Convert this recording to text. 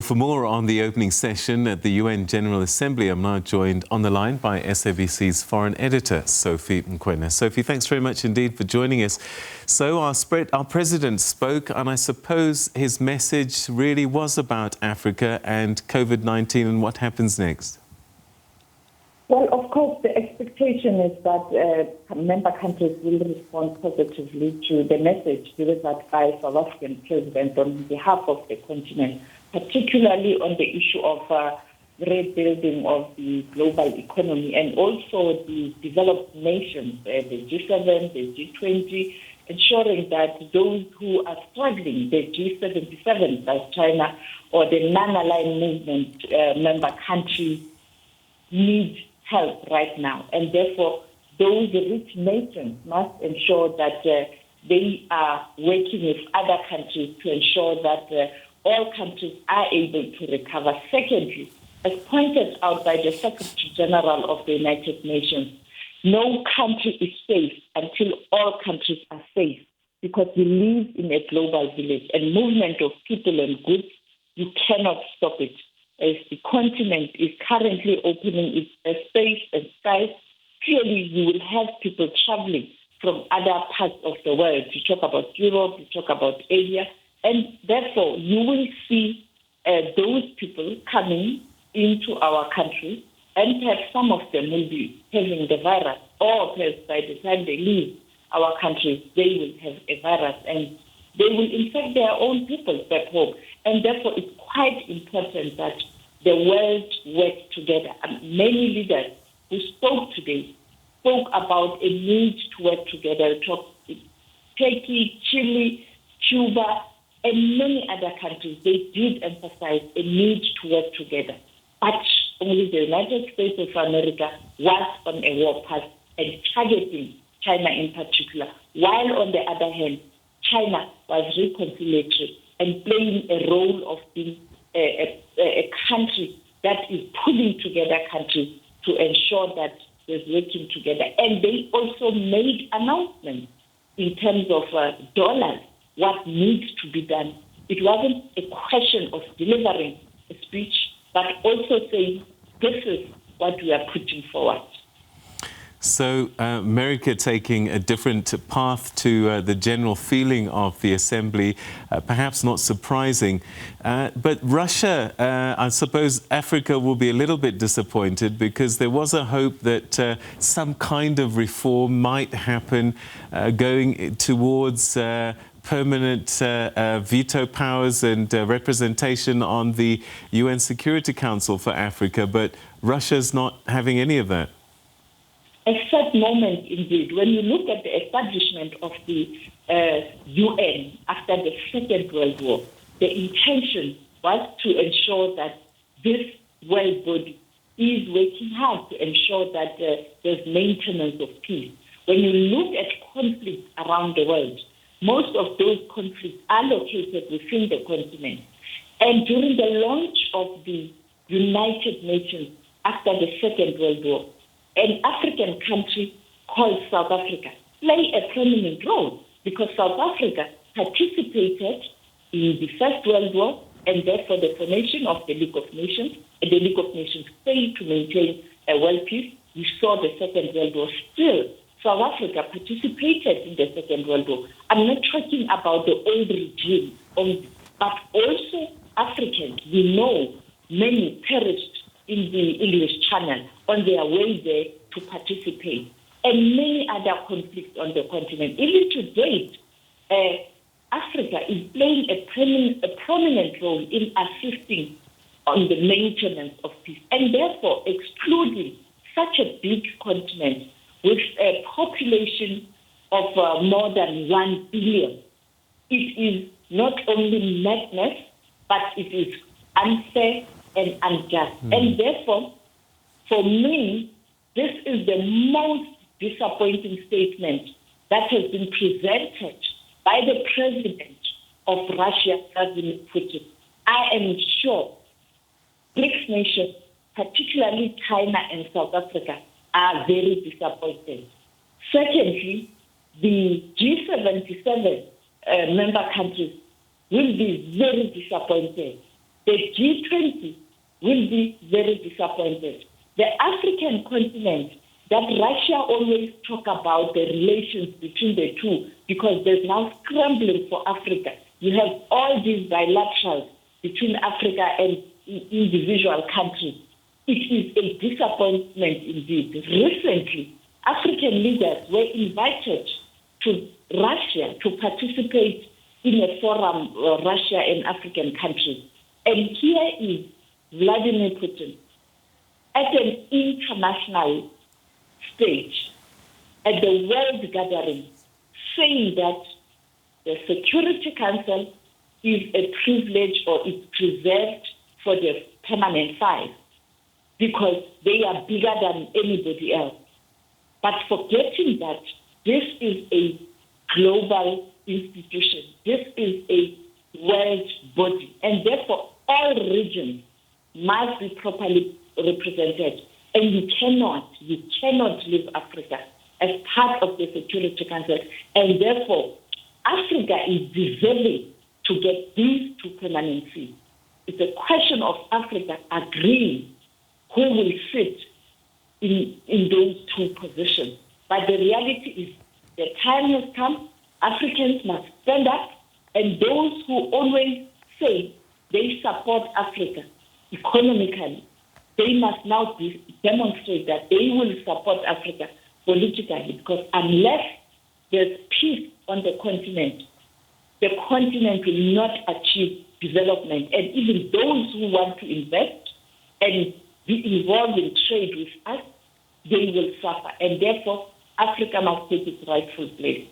for more on the opening session at the UN General Assembly, I'm now joined on the line by SABC's Foreign Editor, Sophie Mokoena. Sophie, thanks very much indeed for joining us. So our president spoke, and I suppose his message really was about Africa and COVID-19 and what happens next. Well, of course, the expectation is that member countries will respond positively to the message delivered by South African President on behalf of the continent, particularly on the issue of rebuilding of the global economy and also the developed nations, the G7, the G20, ensuring that those who are struggling, the G77 like China or the non-aligned movement member countries, need help right now. And therefore, those rich nations must ensure that they are working with other countries to ensure that all countries are able to recover. Secondly, as pointed out by the Secretary General of the United Nations, no country is safe until all countries are safe, because we live in a global village, and movement of people and goods, you cannot stop it. As the continent is currently opening its space and skies, clearly you will have people traveling from other parts of the world. You talk about Europe, you talk about Asia, and therefore you will see those people coming into our country, and perhaps some of them will be having the virus, or perhaps by the time they leave our country, they will have a virus, and they will infect their own people back home. And therefore, it's quite important that the world works together. And many leaders who spoke today spoke about a need to work together. Turkey, Chile, Cuba, and many other countries, they did emphasize a need to work together. But only the United States of America was on a war path and targeting China in particular, while on the other hand, China was reconciliatory and playing a role of being a country that is pulling together countries to ensure that they're working together. And they also made announcements in terms of dollars, what needs to be done. It wasn't a question of delivering a speech, but also saying, this is what we are putting forward. So America taking a different path to the general feeling of the Assembly, perhaps not surprising. But Russia, I suppose Africa will be a little bit disappointed, because there was a hope that some kind of reform might happen going towards permanent veto powers and representation on the UN Security Council for Africa. But Russia's not having any of that. A sad moment indeed. When you look at the establishment of the UN after the Second World War, the intention was to ensure that this world body is working hard to ensure that there's maintenance of peace. When you look at conflicts around the world, most of those conflicts are located within the continent. And during the launch of the United Nations after the Second World War, an African country called South Africa played a prominent role, because South Africa participated in the First World War, and therefore the formation of the League of Nations, and the League of Nations failed to maintain a world peace. We saw the Second World War. Still, South Africa participated in the Second World War. I'm not talking about the old regime only, but also Africans. We know many perished in the English Channel on their way there to participate, and many other conflicts on the continent. Even to date, Africa is playing a prominent role in assisting on the maintenance of peace, and therefore excluding such a big continent with a population of more than 1 billion. It is not only madness, but it is unfair and unjust. And therefore, for me, this is the most disappointing statement that has been presented by the president of Russia, Vladimir Putin. I am sure BRICS nations, particularly China and South Africa, are very disappointed. Secondly, the G77 member countries will be very disappointed the G20 will be very disappointed. The African continent, that Russia always talk about the relations between the two, because there's now scrambling for Africa. You have all these bilaterals between Africa and individual countries. It is a disappointment indeed. Recently, African leaders were invited to Russia to participate in a forum, Russia and African countries. And here is Vladimir Putin at an international stage, at the World Gathering, saying that the Security Council is a privilege or is preserved for the permanent five because they are bigger than anybody else. But forgetting that this is a global institution, this is a world body, and therefore all regions must be properly represented. And you cannot leave Africa as part of the Security Council. And therefore, Africa is deserving to get these two permanencies. It's a question of Africa agreeing who will sit in those two positions. But the reality is the time has come, Africans must stand up, and those who always say they support Africa economically, they must now demonstrate that they will support Africa politically, because unless there's peace on the continent will not achieve development. And even those who want to invest and be involved in trade with us, they will suffer. And therefore, Africa must take its rightful place.